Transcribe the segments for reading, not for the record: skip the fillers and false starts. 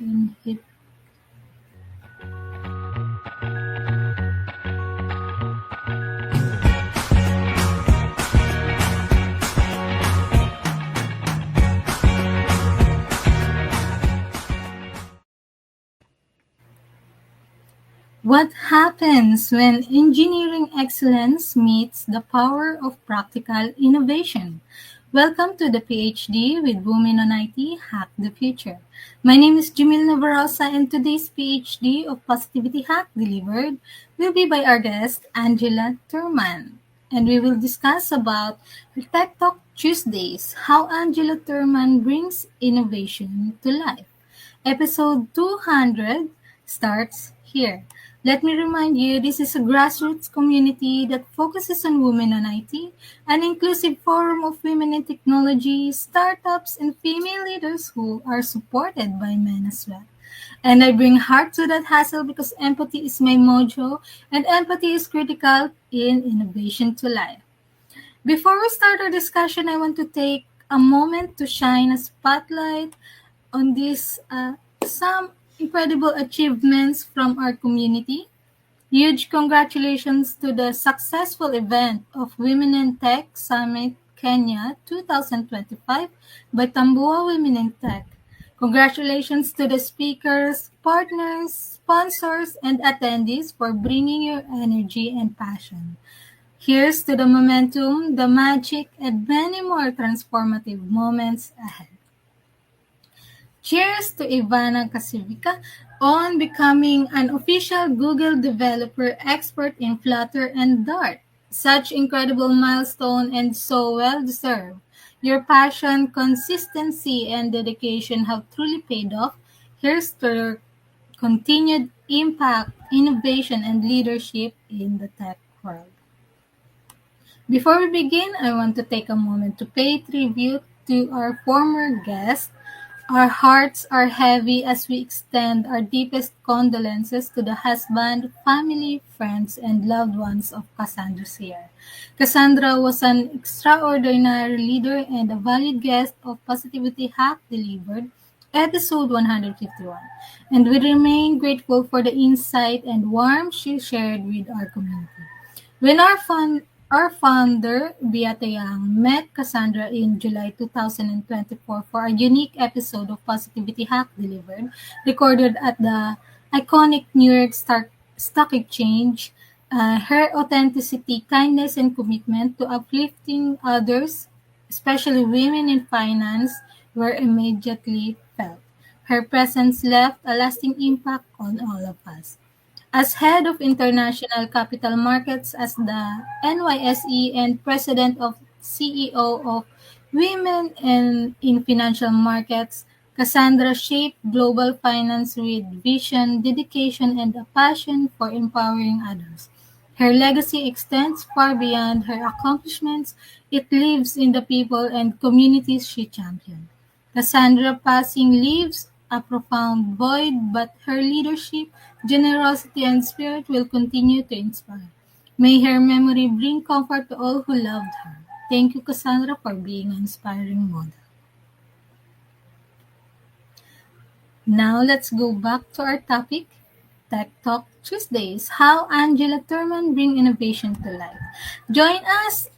inhib- What happens when engineering excellence meets the power of practical innovation? Welcome to the PhD with Women on IT Hack the Future. My name is Jamil Navarrosa, and today's PhD of Positivity Hack Delivered will be by our guest Angela Thurman. And we will discuss about her Tech Talk Tuesdays, how Angela Thurman brings innovation to life. Episode 200 starts here. Let me remind you, this is a grassroots community that focuses on women on IT, an inclusive forum of women in technology, startups, and female leaders who are supported by men as well. And I bring heart to that hustle because empathy is my mojo, and empathy is critical in innovation to life. Before we start our discussion, I want to take a moment to shine a spotlight on these some incredible achievements from our community. Huge congratulations to the successful event of Women in Tech Summit Kenya 2025 by Tambua Women in Tech. Congratulations to the speakers, partners, sponsors, and attendees for bringing your energy and passion. Here's to the momentum, the magic, and many more transformative moments ahead. Cheers to Ivana Kasivica on becoming an official Google developer expert in Flutter and Dart. Such incredible milestone and so well deserved. Your passion, consistency, and dedication have truly paid off. Here's to your continued impact, innovation, and leadership in the tech world. Before we begin, I want to take a moment to pay tribute to our former guest. Our hearts are heavy as we extend our deepest condolences to the husband, family, friends, and loved ones of Cassandra Sear. Cassandra was an extraordinary leader and a valued guest of Positivity Hack Delivered, episode 151, and we remain grateful for the insight and warmth she shared with our community. When our founder, Beata Yang, met Cassandra in July 2024 for a unique episode of Positivity Hack Delivered, recorded at the iconic New York Stock Exchange, her authenticity, kindness, and commitment to uplifting others, especially women in finance, were immediately felt. Her presence left a lasting impact on all of us. As head of international capital markets as the NYSE and president of CEO of Women in Financial Markets, Cassandra shaped global finance with vision, dedication, and a passion for empowering others. Her legacy extends far beyond her accomplishments. It lives in the people and communities she championed. Cassandra passing leaves a profound void, but her leadership, generosity, and spirit will continue to inspire. May her memory bring comfort to all who loved her. Thank you, Cassandra, for being an inspiring model. Now let's go back to our topic, Tech Talk Tuesdays, how Angela Thurman bring innovation to life. Join us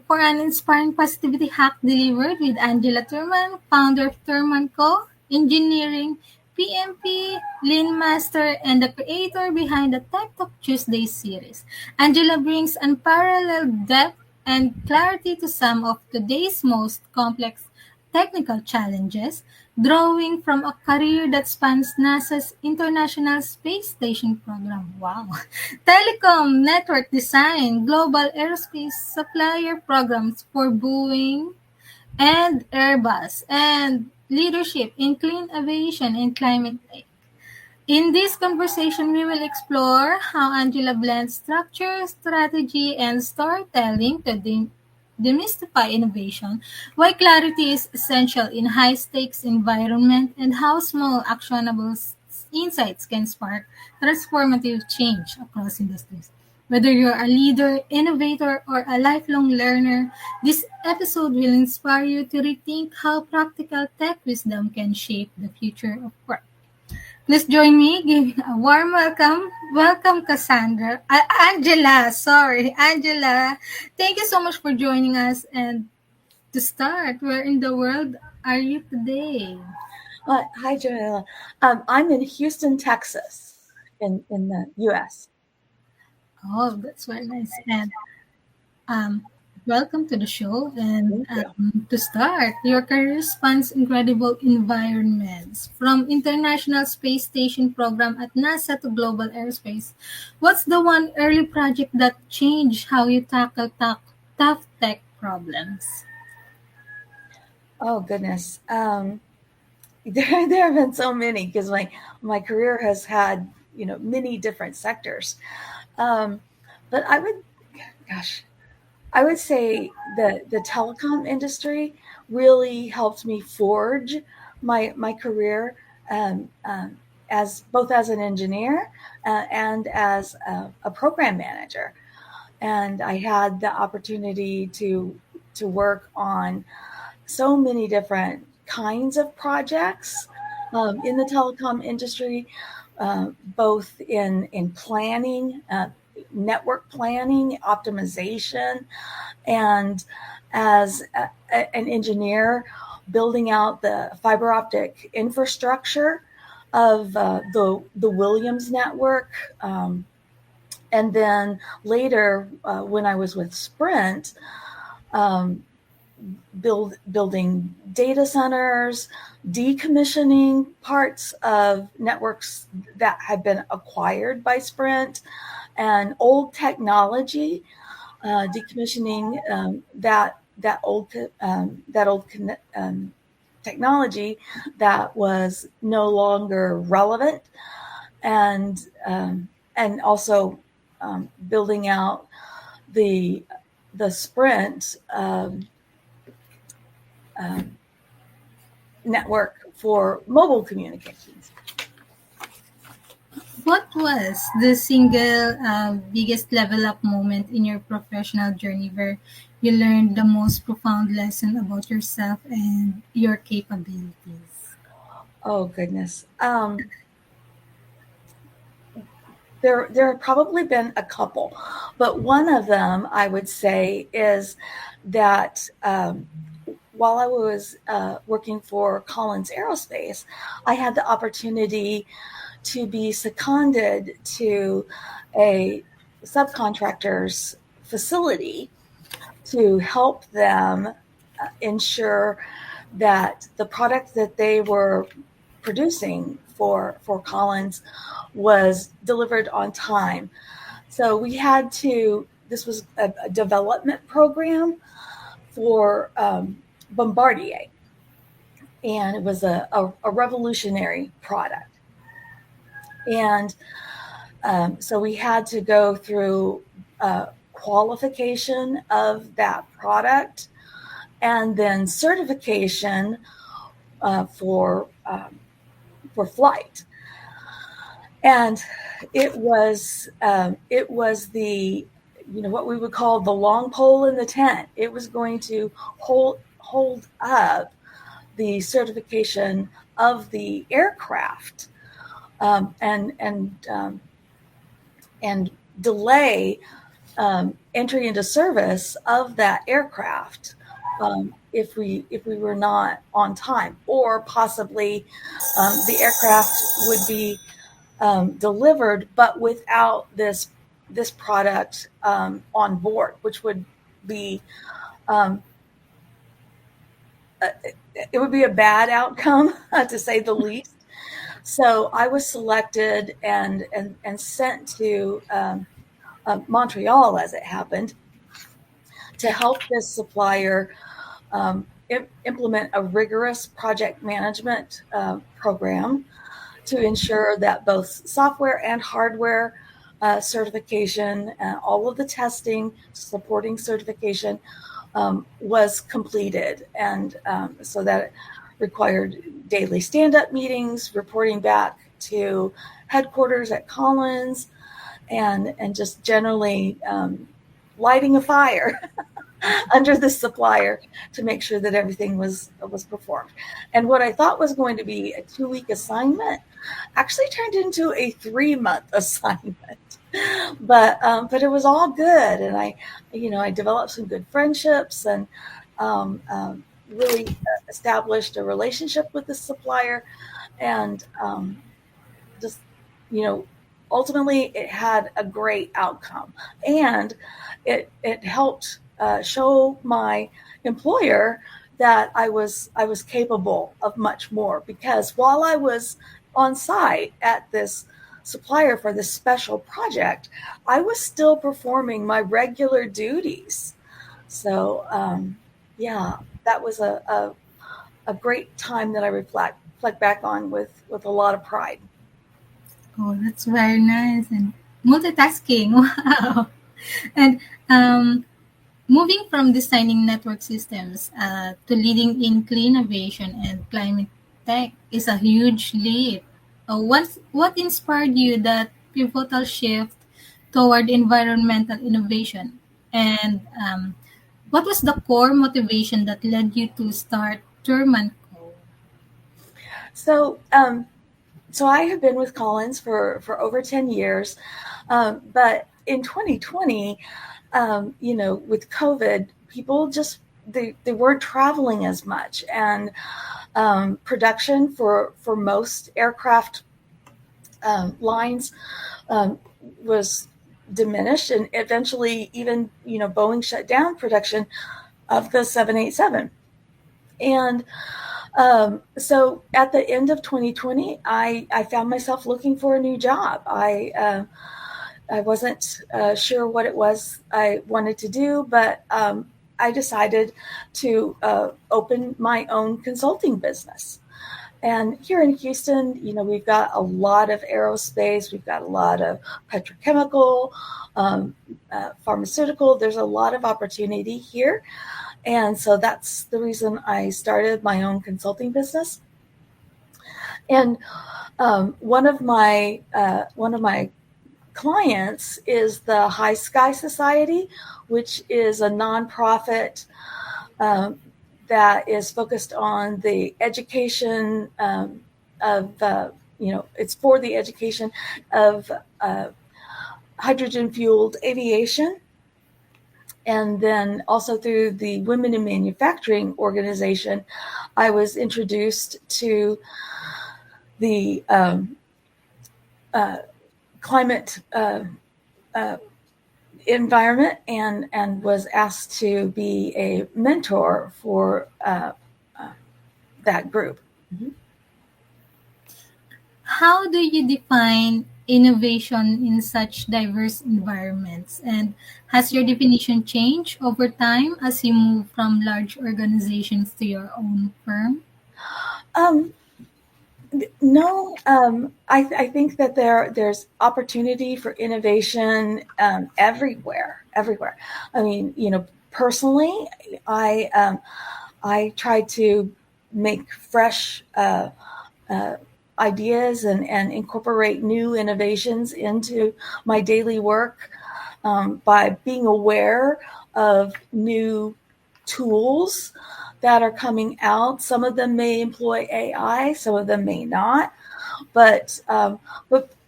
for an inspiring positivity hack delivered with Angela Thurman, founder of Thurman Co. Engineering, PMP, Lean Master, and the creator behind the Tech Talk Tuesdays series. Angela brings unparalleled depth and clarity to some of today's most complex technical challenges, drawing from a career that spans NASA's International Space Station program. Wow. Telecom, network design, global aerospace supplier programs for Boeing and Airbus, and leadership in clean aviation and climate tech. In this conversation, we will explore how Angela blends structure, strategy, and storytelling to demystify innovation, why clarity is essential in high-stakes environment, and how small, actionable insights can spark transformative change across industries. Whether you're a leader, innovator, or a lifelong learner, this episode will inspire you to rethink how practical tech wisdom can shape the future of work. Please join me giving a warm welcome. Welcome, Cassandra. Angela, sorry, Angela. Thank you so much for joining us. And to start, where in the world are you today? Hi, Jamila. I'm in Houston, Texas, in the U.S. Oh, that's very nice. And Um, welcome to the show. And Thank you. to start, your career spans incredible environments from International Space Station program at NASA to global aerospace. What's the one early project that changed how you tackle tough tech problems? Oh goodness, there have been so many because my career has had many different sectors. Um, but gosh, I would say the telecom industry really helped me forge my career um, um, as both as an engineer and as a program manager. And I had the opportunity to work on so many different kinds of projects in the telecom industry, both in planning, network planning, optimization, and as an engineer, building out the fiber optic infrastructure of the Williams network. And then later, when I was with Sprint, um, building data centers, decommissioning parts of networks that had been acquired by Sprint, and old technology, decommissioning that old technology that was no longer relevant, and also building out the Sprint um, network for mobile communications. What was the single biggest level up moment in your professional journey where you learned the most profound lesson about yourself and your capabilities? Oh goodness. There have probably been a couple, but one of them I would say is that while I was working for Collins Aerospace, I had the opportunity to be seconded to a subcontractor's facility to help them ensure that the product that they were producing for Collins was delivered on time. So we had to. This was a development program for Bombardier, and it was a revolutionary product. And so we had to go through qualification of that product and then certification uh, for um, for flight. And it was the what we would call the long pole in the tent. It was going to hold up the certification of the aircraft, and delay entry into service of that aircraft if we were not on time, or possibly the aircraft would be delivered, but without this product on board, which would be um, it would be a bad outcome to say the least. So I was selected and sent to Montreal, as it happened, to help this supplier implement a rigorous project management program to ensure that both software and hardware certification and all of the testing supporting certification was completed. And so that required daily stand-up meetings, reporting back to headquarters at Collins, and just generally lighting a fire under the supplier to make sure that everything was performed. And what I thought was going to be a 2-week assignment actually turned into a 3-month assignment. But it was all good, and I developed some good friendships, and really established a relationship with the supplier, and just you know ultimately it had a great outcome, and it helped show my employer that I was capable of much more, because while I was on site at this supplier for this special project, I was still performing my regular duties. So yeah, that was a great time that I reflect back on with a lot of pride. Oh, that's very nice. And multitasking. Wow. And um, moving from designing network systems to leading in clean innovation and climate tech is a huge leap. What inspired you that pivotal shift toward environmental innovation? And what was the core motivation that led you to start Thurman Co? So so I have been with Collins for over 10 years, but in 2020, with COVID, people just they weren't traveling as much, and production for most aircraft lines um, was diminished, and eventually even Boeing shut down production of the 787. And so at the end of 2020, I found myself looking for a new job. I wasn't sure what it was I wanted to do, but I decided to open my own consulting business. And here in Houston, we've got a lot of aerospace, we've got a lot of petrochemical, pharmaceutical. There's a lot of opportunity here. And so that's the reason I started my own consulting business. And one of my clients is the High Sky Society, which is a nonprofit um, that is focused on the education of it's for the education of hydrogen fueled aviation. And then also through the Women in Manufacturing organization, I was introduced to the climate environment, and was asked to be a mentor for that group. Mhm. How do you define innovation in such diverse environments? And has your definition changed over time as you move from large organizations to your own firm? Um, no, I think that there's opportunity for innovation everywhere. I mean, personally, I try to make fresh uh, ideas, and incorporate new innovations into my daily work, by being aware of new tools that are coming out. Some of them may employ AI, some of them may not, but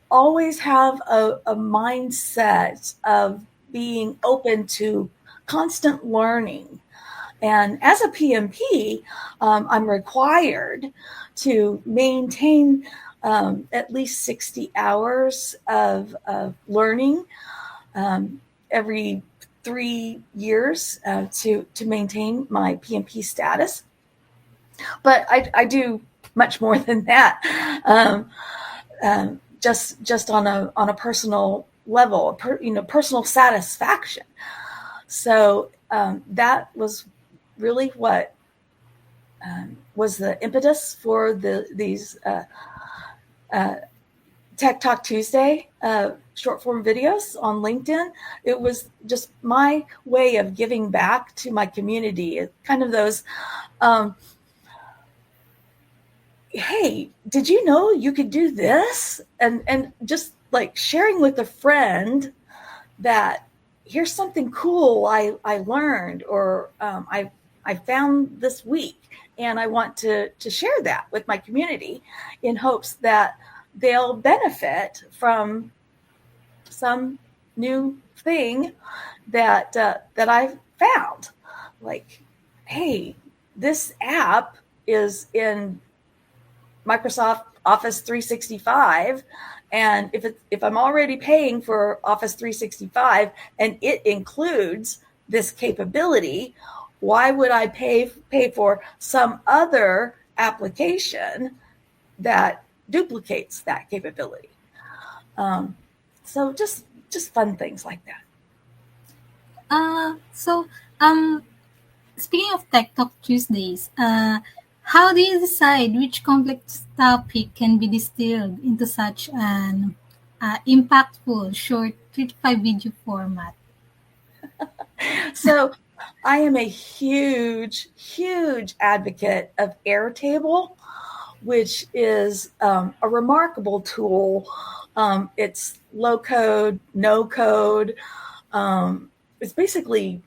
always have a mindset of being open to constant learning. And as a PMP, I'm required to maintain at least 60 hours of learning every 3 years to maintain my PMP status. But I do much more than that, just on a personal level, personal satisfaction. So that was really what was the impetus for these Tech Talk Tuesday short form videos on LinkedIn. It was just my way of giving back to my community. It's kind of those, hey, did you know you could do this? And just like sharing with a friend that here's something cool I learned, or I found this week, and I want to share that with my community in hopes that they'll benefit from some new thing that I've found. Like, hey, this app is in Microsoft Office 365, and if I'm already paying for Office 365 and it includes this capability, why would I pay for some other application that duplicates that capability? So just fun things like that. So, um, speaking of Tech Talk Tuesdays, how do you decide which complex topic can be distilled into such an impactful, short 3 to 5 video format? So I am a huge advocate of Airtable, which is a remarkable tool. It's low code, no code. It's basically,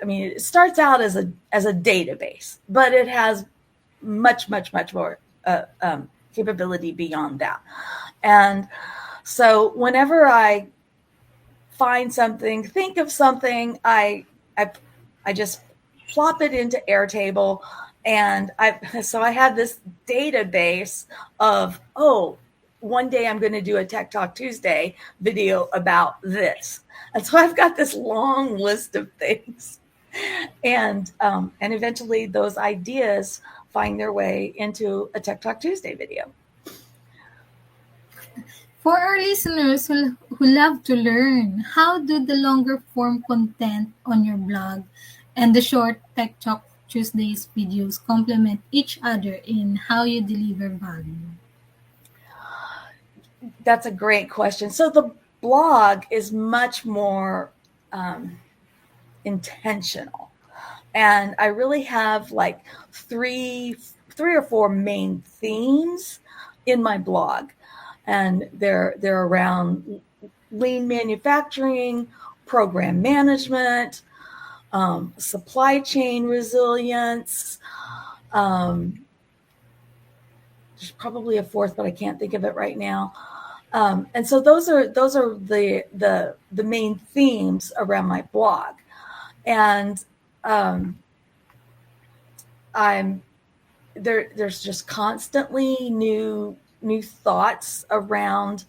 I mean, it starts out as a database, but it has much more capability beyond that. And so whenever I find something, think of something, I just plop it into Airtable, and I have this database of, oh, one day I'm going to do a Tech Talk Tuesday video about this, and so I've got this long list of things, and eventually those ideas find their way into a Tech Talk Tuesday video. For our listeners who love to learn, how do the longer form content on your blog and the short Tech Talk Tuesdays videos complement each other in how you deliver value? That's a great question. So the blog is much more intentional, and I really have like three or four main themes in my blog, and they're around lean manufacturing, program management, supply chain resilience. There's probably a fourth, but I can't think of it right now. And so those are the main themes around my blog, and there's just constantly new thoughts around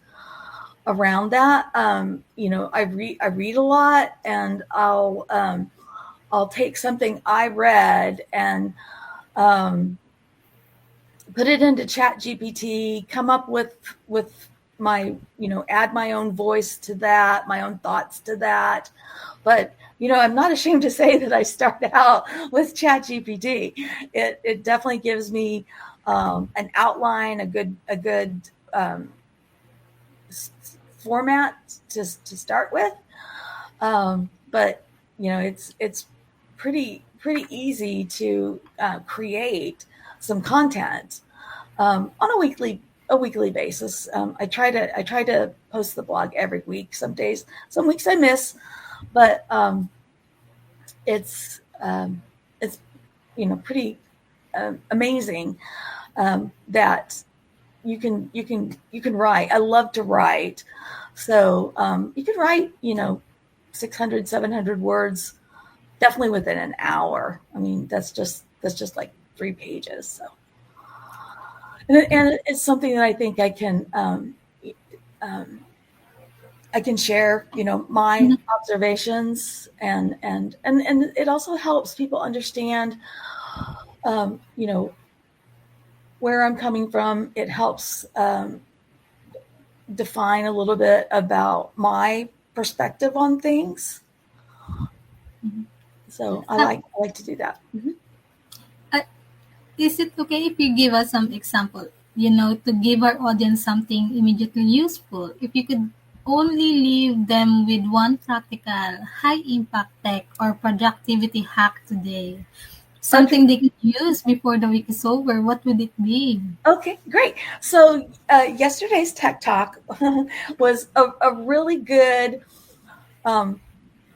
that. I read a lot, and I'll take something I read and put it into ChatGPT, come up with my, add my own voice to that, my own thoughts to that. But, I'm not ashamed to say that I start out with ChatGPT. It definitely gives me an outline, a good format to start with. But, it's pretty easy to create some content on a weekly basis. I try to post the blog every week. Some weeks I miss, but it's pretty amazing that you can write. I love to write, so you can write 600, 700 words definitely within an hour. I mean, that's just like 3 pages. So, and it's something that I think I can share, my observations, and it also helps people understand, where I'm coming from. It helps define a little bit about my perspective on things. Mm-hmm. So I like to do that. Mm-hmm. Is it okay if you give us some example, to give our audience something immediately useful? If you could only leave them with one practical, high-impact tech or productivity hack today, something Okay. they could use before the week is over, what would it be? Okay, great. So yesterday's Tech Talk was a really good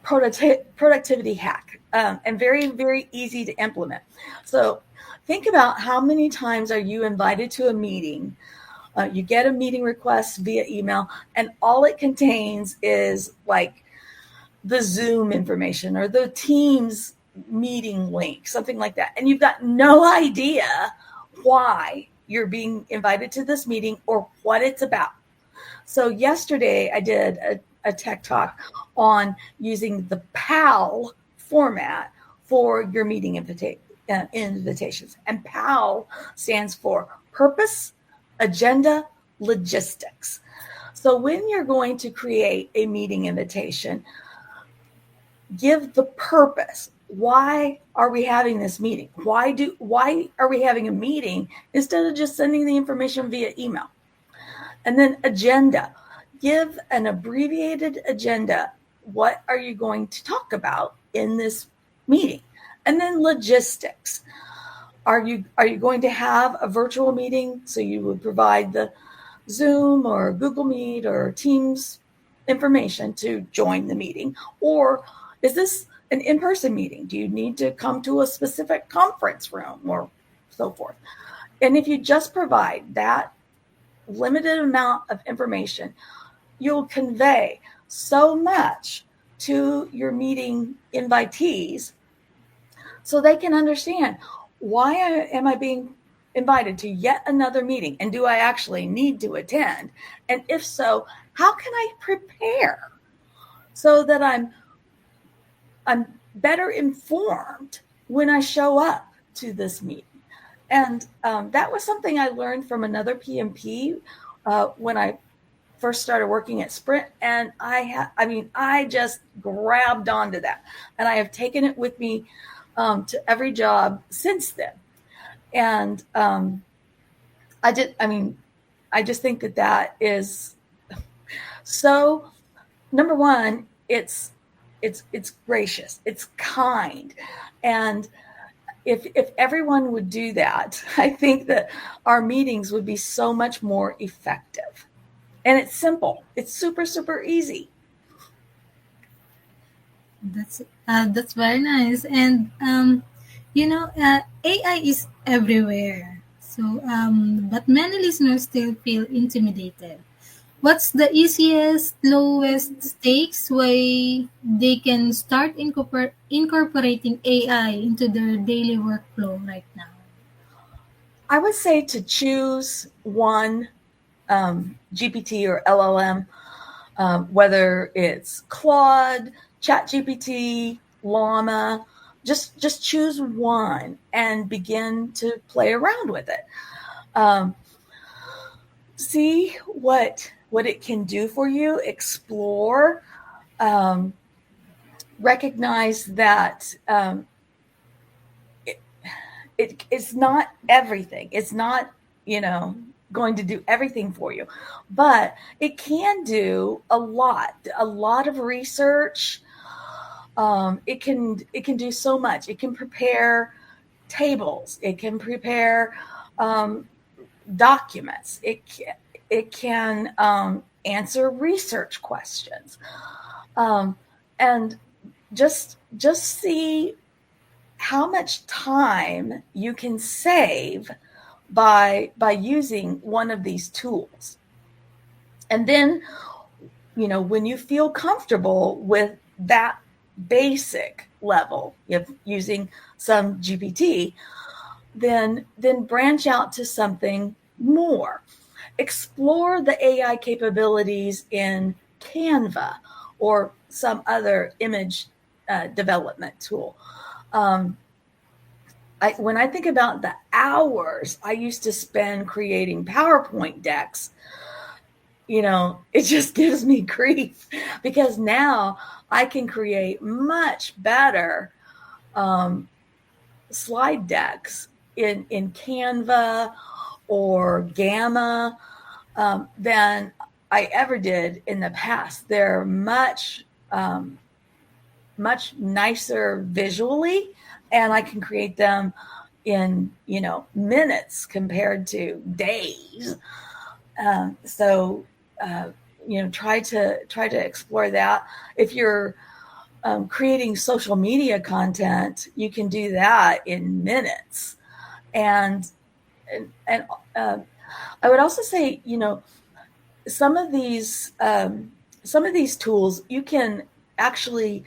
productivity hack, and very, very easy to implement. So think about how many times are you invited to a meeting You get a meeting request via email, and all it contains is like the Zoom information or the Teams meeting link, something like that. And you've got no idea why you're being invited to this meeting or what it's about. So yesterday I did a tech talk on using the PAL format for your meeting invitations. And PAL stands for Purpose, Agenda, Logistics. So when you're going to create a meeting invitation, give the purpose. Why are we having this meeting? Why are we having a meeting instead of just sending the information via email? And then agenda. Give an abbreviated agenda. What are you going to talk about in this meeting? And then logistics. Are you going to have a virtual meeting? So you would provide the Zoom or Google Meet or Teams information to join the meeting? Or is this an in-person meeting? Do you need to come to a specific conference room or so forth? And if you just provide that limited amount of information, you'll convey so much to your meeting invitees so they can understand, why am I being invited to yet another meeting, and do I actually need to attend? And if so, how can I prepare so that I'm better informed when I show up to this meeting? And that was something I learned from another PMP when I first started working at Sprint, and I just grabbed onto that, and I have taken it with me to every job since then. And I just think that is so. Number one, it's gracious, it's kind, and if everyone would do that, I think that our meetings would be so much more effective. And it's simple. It's super, super easy. That's very nice. And AI is everywhere. So, but many listeners still feel intimidated. What's the easiest, lowest stakes way they can start incorporating AI into their daily workflow right now? I would say to choose one GPT or LLM, whether it's Claude, ChatGPT, Llama. Just choose one and begin to play around with it. See what it can do for you. Explore. Recognize that it's not everything. It's not, going to do everything for you, but it can do a lot of research. It can do so much. It can prepare tables. It can prepare documents. It can answer research questions, and just see how much time you can save by using one of these tools. And then, when you feel comfortable with that basic level of using some GPT, then branch out to something more. Explore the AI capabilities in Canva or some other image development tool. When I think about the hours I used to spend creating PowerPoint decks, it just gives me grief, because now I can create much better slide decks in Canva or Gamma than I ever did in the past. They're much nicer visually, and I can create them in minutes compared to days. So try to explore that. If you're creating social media content, you can do that in minutes. And I would also say, some of these some of these tools you can actually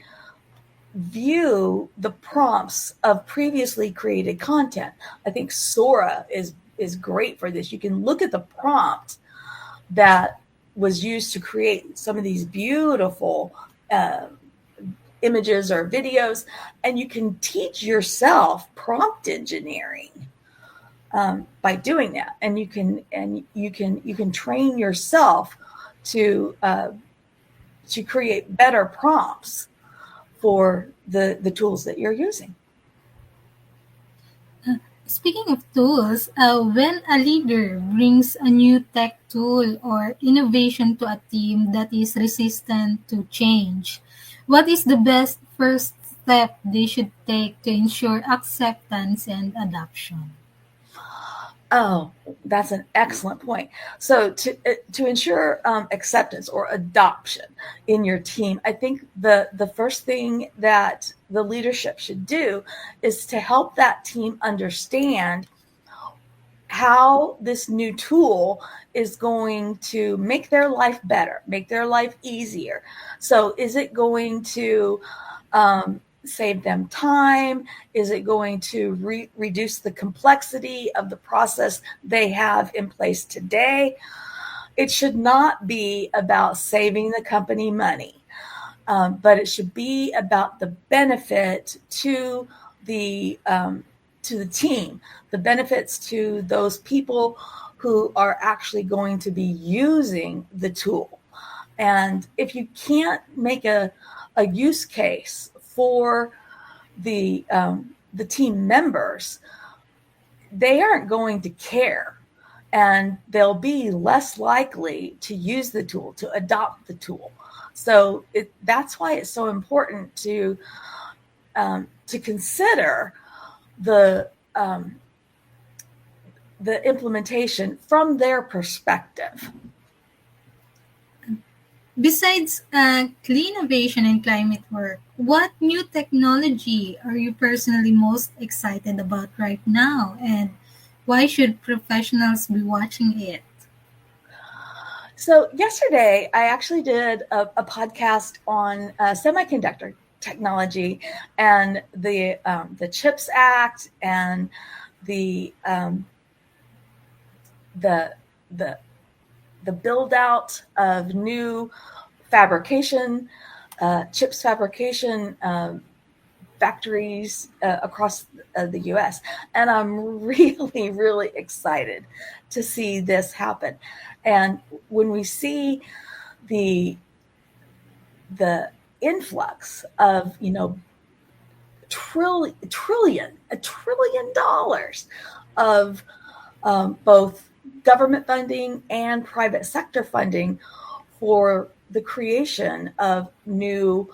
view the prompts of previously created content. I think Sora is great for this. You can look at the prompt that was used to create some of these beautiful uh, images or videos, and you can teach yourself prompt engineering by doing that. And you can train yourself to create better prompts for the tools that you're using. Speaking of tools, when a leader brings a new tech tool or innovation to a team that is resistant to change, what is the best first step they should take to ensure acceptance and adoption? Oh, that's an excellent point. So to ensure acceptance or adoption in your team, I think the first thing that the leadership should do is to help that team understand how this new tool is going to make their life better, make their life easier. So, is it going to save them time? Is it going to reduce the complexity of the process they have in place today? It should not be about saving the company money, but it should be about the benefit the to the team, the benefits to those people who are actually going to be using the tool. And if you can't make a use case for the team members, they aren't going to care, and they'll be less likely to use the tool, to adopt the tool. So that's why it's so important to consider the um, the implementation from their perspective. Besides clean innovation and climate work, what new technology are you personally most excited about right now, and why should professionals be watching it? So yesterday, I actually did a podcast on semiconductor technology and the Chips Act and the um, the the the build out of new fabrication chips fabrication factories across the U.S. And I'm really, really excited to see this happen. And when we see the the influx of $1 trillion of both government funding and private sector funding for the creation of new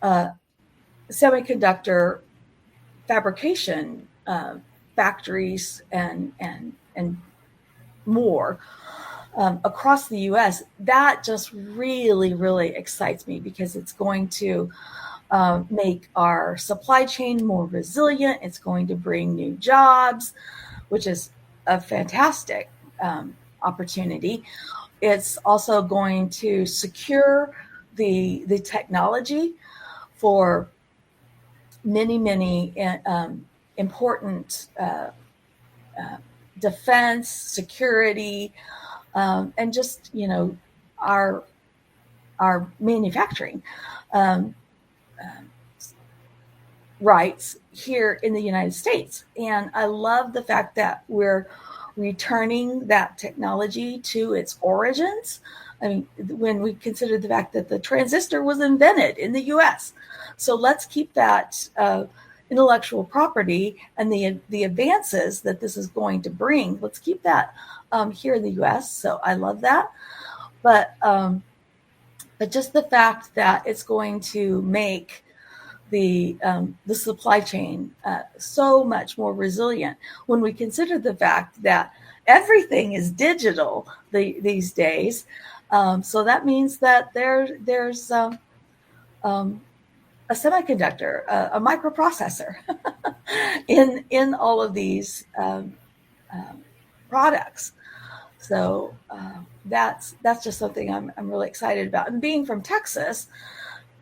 uh, semiconductor fabrication factories and more across the U.S. That just really, really excites me because it's going to make our supply chain more resilient. It's going to bring new jobs, which is a fantastic opportunity. It's also going to secure the technology for many, many important uh, defense, security, and just our our manufacturing um, rights here in the United States. And I love the fact that we're returning that technology to its origins. I mean, when we consider the fact that the transistor was invented in the US. So let's keep that intellectual property and the advances that this is going to bring. Let's keep that here in the US. So I love that. But just the fact that it's going to make the supply chain so much more resilient when we consider the fact that everything is digital these days. So that means that there's a semiconductor, a microprocessor in all of these products. So that's just something I'm really excited about. And being from Texas,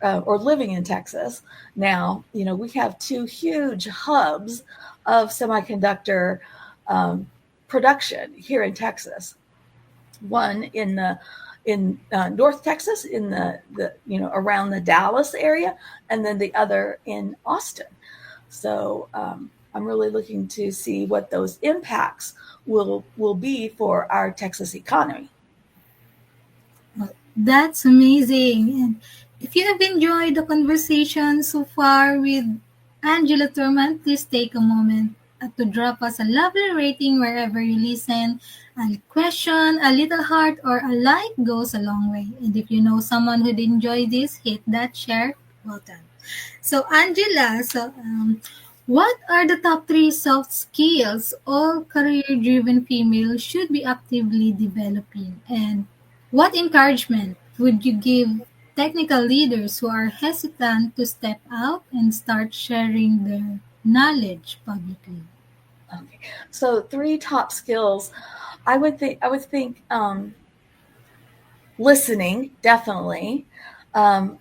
or living in Texas now, we have two huge hubs of semiconductor um, production here in Texas. One in North Texas, in the around the Dallas area, and then the other in Austin. So I'm really looking to see what those impacts will be for our Texas economy. Well, that's amazing. And if you have enjoyed the conversation so far with Angela Thurman, please take a moment to drop us a lovely rating wherever you listen. A question, a little heart, or a like goes a long way. And if you know someone who'd enjoy this, hit that share button. So, Angela, what are the top three soft skills all career-driven females should be actively developing? And what encouragement would you give technical leaders who are hesitant to step out and start sharing their knowledge publicly? Okay, so three top skills. I would think listening, definitely. Um,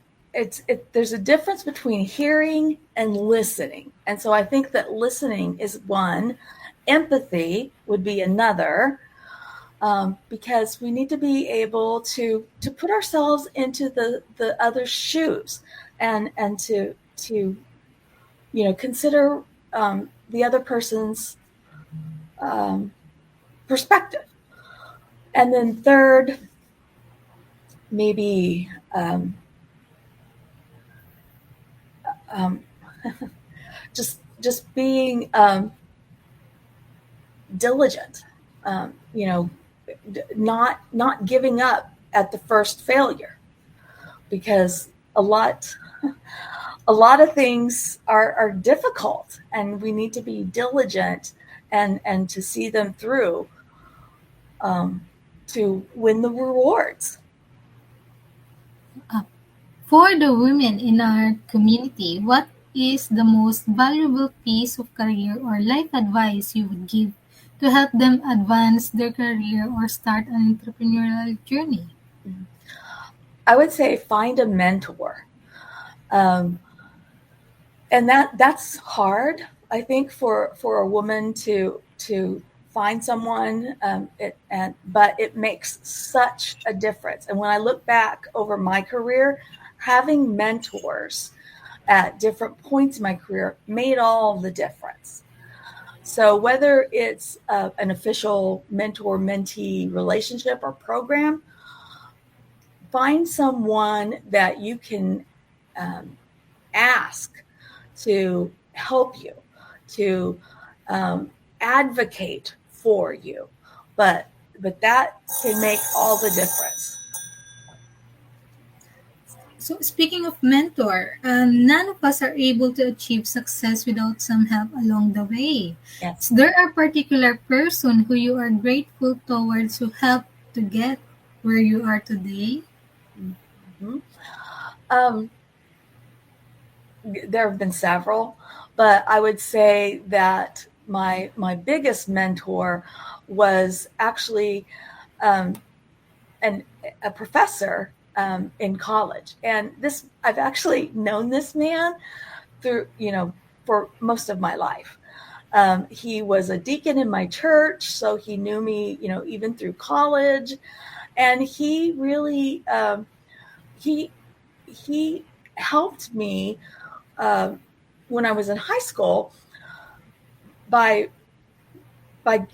there's a difference between hearing and listening, and so I think that listening is one. Empathy would be another, because we need to be able to put ourselves into the other's shoes, and to consider the other person's um, perspective. And then third, maybe um, just being diligent, not giving up at the first failure, because a lot of things are difficult, and we need to be diligent and to see them through, um, to win the rewards. Uh, for the women in our community, what is the most valuable piece of career or life advice you would give to help them advance their career or start an entrepreneurial journey? I would say find a mentor. Um, and that's hard, I think, for a woman to find someone, but it makes such a difference. And when I look back over my career, having mentors at different points in my career made all the difference. So whether it's an official mentor-mentee relationship or program, find someone that you can um, ask to help you, to advocate for you. But that can make all the difference. So, speaking of mentor, none of us are able to achieve success without some help along the way. Is Yes. there a particular person who you are grateful towards who helped to get where you are today? Mhm. Um, there have been several, but I would say that my biggest mentor was actually um, an a professor in college, and this I've actually known this man through for most of my life. He was a deacon in my church, so he knew me, even through college, and he really he he helped me uh, when I was in high school by by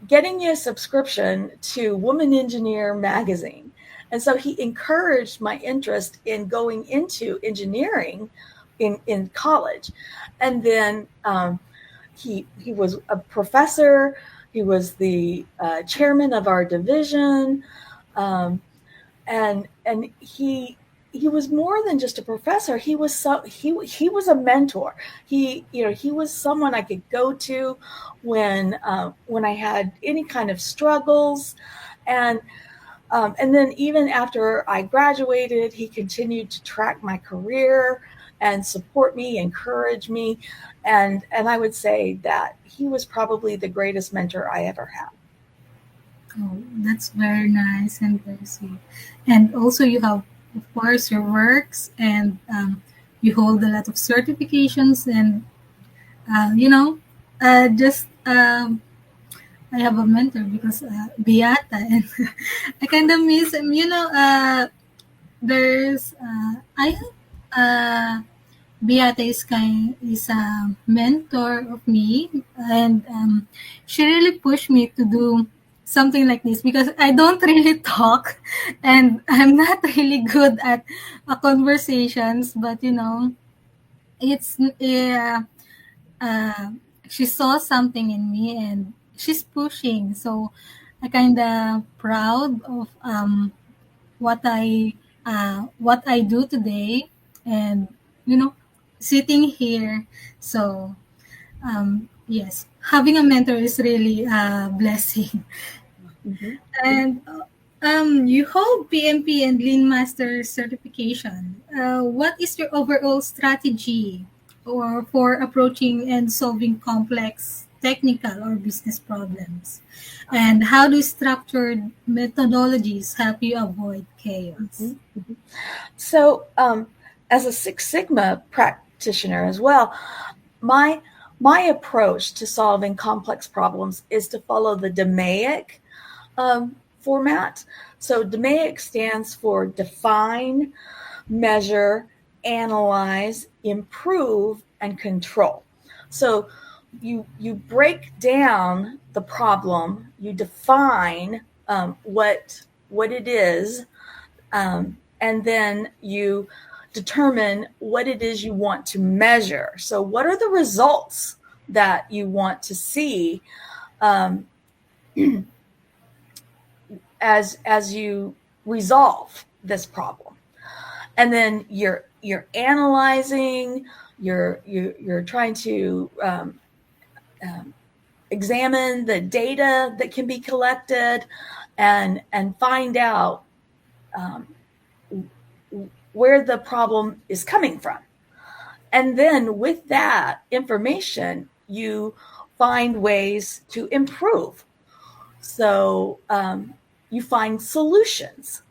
getting me a subscription to Woman Engineer magazine. And so he encouraged my interest in going into engineering in college. And then he was a professor. He was the chairman of our division. Um, and he was more than just a professor. He was a mentor. He was someone I could go to when I had any kind of struggles. And um, and then even after I graduated, he continued to track my career and support me, encourage me. And I would say that he was probably the greatest mentor I ever had. Oh, that's very nice and very sweet. And also, you have, of course, your works, and you hold a lot of certifications, and you know, just I have a mentor because Beata, and I kind of miss him. There's I have Beata is a mentor of me, and she really pushed me to do something like this because I don't really talk, and I'm not really good at conversations. But it's uh, she saw something in me, and she's pushing. So I kind of proud of what I do today, and you know, sitting here. So yes, having a mentor is really a blessing. Hmm. And you hold PMP and Lean Master certification. What is your overall strategy or for approaching and solving complex technical or business problems? And how do structured methodologies help you avoid chaos? Hmm. So, as a Six Sigma practitioner as well, my my approach to solving complex problems is to follow the DMAIC format. So DMAIC stands for define, measure, analyze, improve, and control. So you break down the problem, you define what it is, and then you determine what it is you want to measure. So what are the results that you want to see um, as you resolve this problem? And then you're analyzing, you're trying to examine the data that can be collected, and find out um, where the problem is coming from. And then with that information, you find ways to improve. So you find solutions.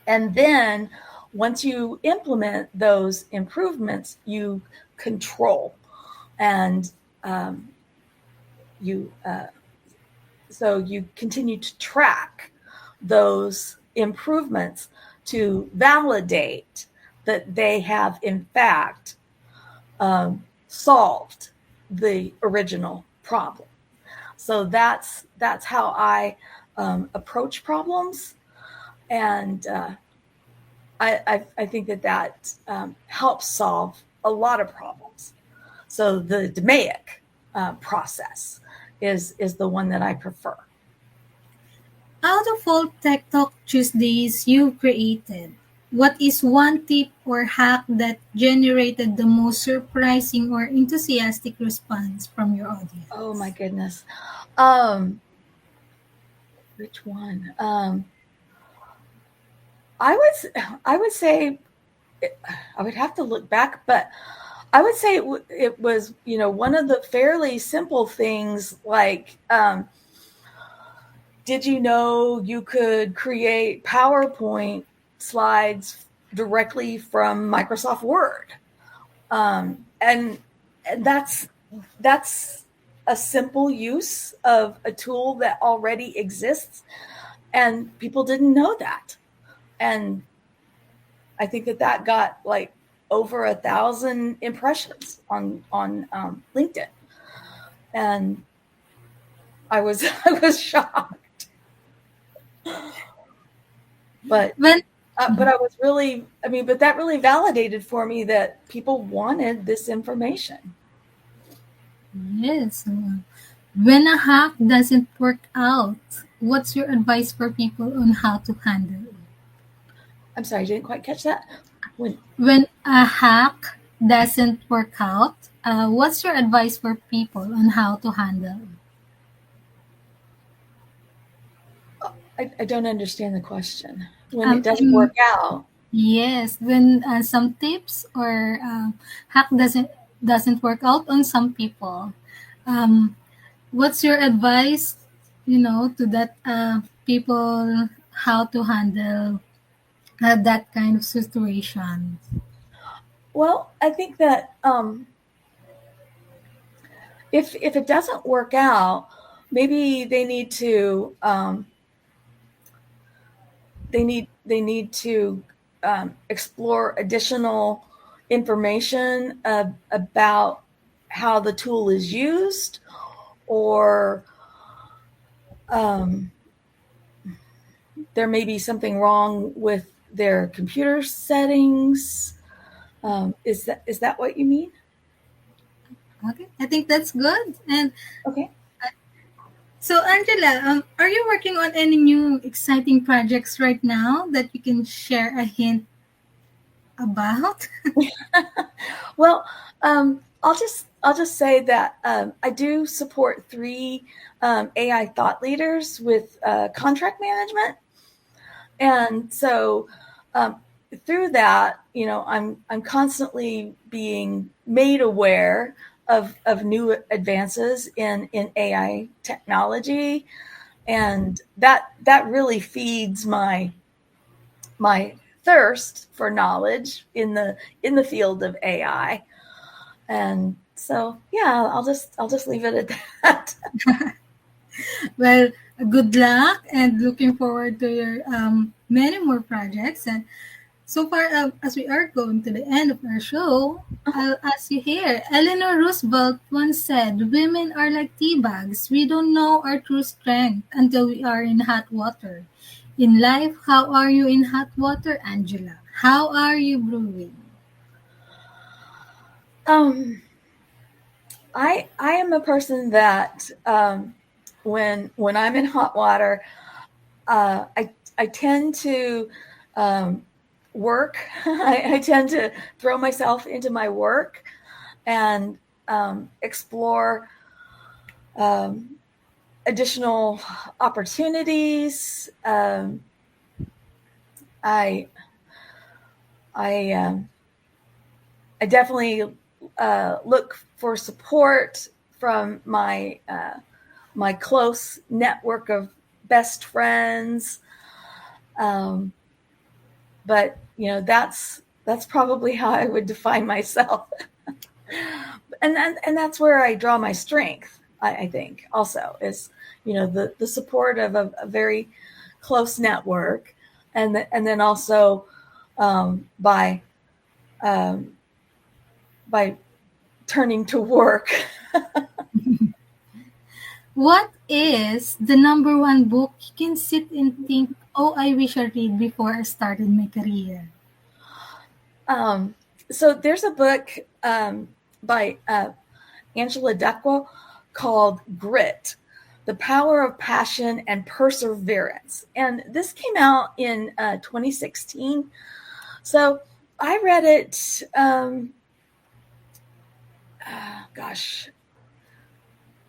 And then once you implement those improvements, you control. And you so you continue to track those improvements to validate that they have in fact solved the original problem. So that's how I approach problems, and I think that helps solve a lot of problems. So the DMAIC process is the one that I prefer. Out of all Tech Talk Tuesdays you created, what is one tip or hack that generated the most surprising or enthusiastic response from your Oh my audience? goodness. Um, which one? I would I would say I would have to look back, but I would say it was one of the fairly simple things like did you know you could create PowerPoint slides directly from Microsoft Word? And that's a simple use of a tool that already exists, and people didn't know that. And I think that got like over 1,000 impressions on LinkedIn, and I was I was shocked, but When but I was really but that really validated for me that people wanted this information. yes, when a hack doesn't work out, what's your advice for people on how to handle it? I'm sorry, I didn't quite catch that. When When a hack doesn't work out, what's your advice for people on how to handle it? I don't understand the question. When it doesn't I'm work out, Yes, when some tips or hack doesn't work out on some people, um, what's your advice to that people how to handle that kind of situation. Well, I think that if it doesn't work out, maybe they need to explore additional information about how the tool is used, or um, there may be something wrong with their computer settings. Is that what you mean? Okay, I think that's good. And Okay. so, Angela, are you working on any new exciting projects right now that you can share a hint about? Well, I'll just say that I do support three AI thought leaders with contract management, and so um, through that, I'm constantly being made aware of new advances in AI technology, and that really feeds my thirst for knowledge in the field of AI. And so, yeah, I'll just leave it at that. Well, good luck and looking forward to your many more projects. And so far, as we are going to the end of our show, I'll ask you here. Eleanor Roosevelt once said, "Women are like tea bags. We don't know our true strength until we are in hot water." In life, how are you in hot water, Angela? How are you brewing? um, I am a person that when I'm in hot water, I tend to um, work. I tend to throw myself into my work and explore um, additional opportunities. I I I definitely look for support from my close network of best friends. Um, but that's probably how I would define myself, and that's where I draw my strength. I think also is the support of a very close network, and then also by um, by turning to work. What is the number one book you can sit and think, oh, I wish I read before I started my career? Um, so there's a book by Angela Duckworth called Grit: The Power of Passion and Perseverance. And this came out in 2016. So I read it, gosh,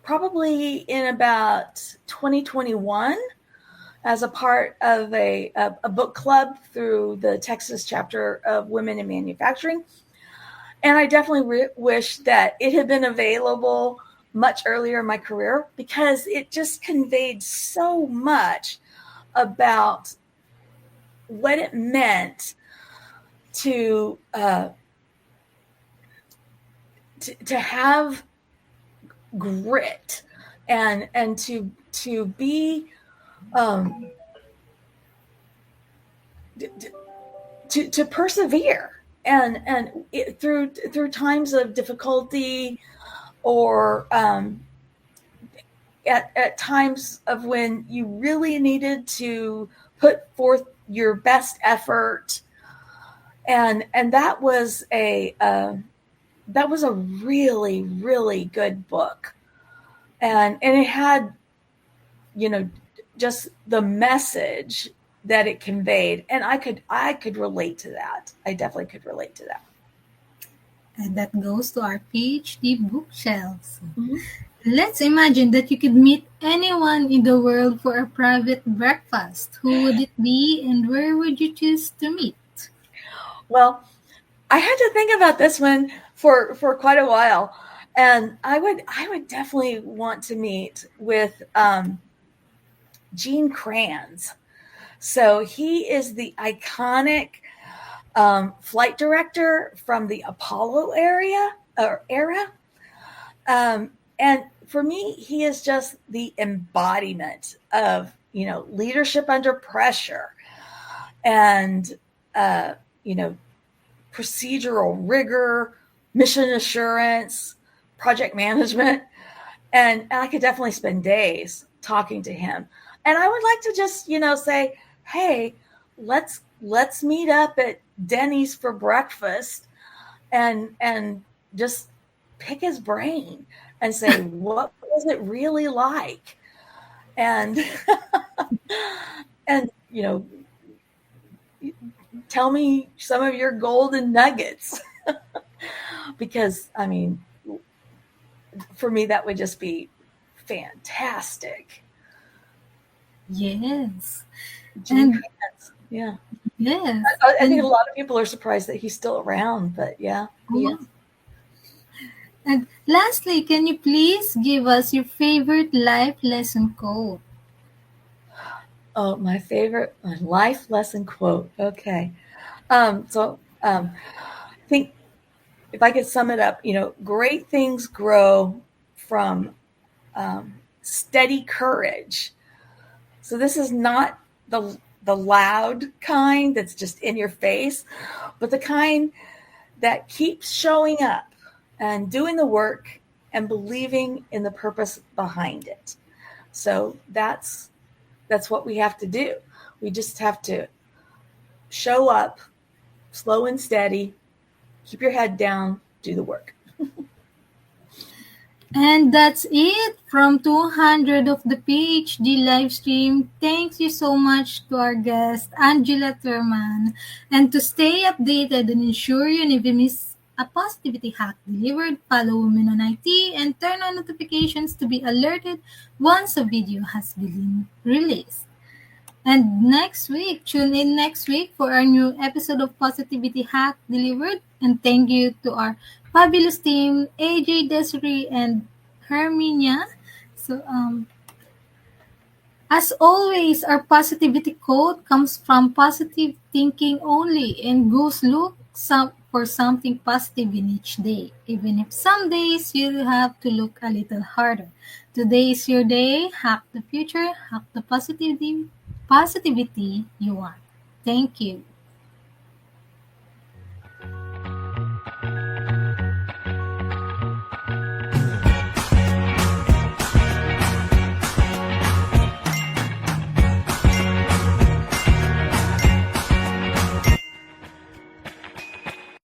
probably in about 2021 as a part of a book club through the Texas chapter of Women in Manufacturing. And I definitely wish that it had been available much earlier in my career, because it just conveyed so much about what it meant to to have grit, and to be um, to persevere, and through times of difficulty, or at times of when you really needed to put forth your best effort. And that was a really, really good book, and it had just the message that it conveyed, and I could relate to that. I definitely could relate to that. And that goes to our PhD bookshelves. Mhm. Let's imagine that you could meet anyone in the world for a private breakfast. Who would it be and where would you choose to meet? Well, I had to think about this one for quite a while, and I would definitely want to meet with Gene Kranz. So he is the iconic flight director from the Apollo era. And for me, he is just the embodiment of, leadership under pressure and, uh, you know, procedural rigor, mission assurance, project management. And I could definitely spend days talking to him. And I would like to just, say, hey, let's meet up at Denny's for breakfast and just pick his brain and say, what was it really like? And and tell me some of your golden nuggets. Because I mean, for me that would just be fantastic. Yes. Gene And Kranz. Yeah. yes. I think a And lot of people are surprised that he's still around, but yeah, he oh, is. and lastly, can you please give us your favorite life lesson quote? Oh, my favorite life lesson quote. Okay. I think if I could sum it up, great things grow from steady courage. So this is not the loud kind that's just in your face, but the kind that keeps showing up and doing the work and believing in the purpose behind it. So that's what we have to do. We just have to show up, slow and steady, keep your head down, do the work. And that's it from 200 of the PhD live stream. Thank you so much to our guest, Angela Thurman. And to stay updated and ensure you never miss a positivity hack delivered, follow Women on IT and turn on notifications to be alerted once a video has been released. And next week, tune in next week for our new episode of Positivity Hack Delivered. And thank you to our fabulous team, AJ, Desiree, and Herminia. So, as always, our positivity quote comes from positive thinking only and goes look for something positive in each day. Even if some days you have to look a little harder. Today is your day. Hack the future. Hack the positivity you want. Thank you.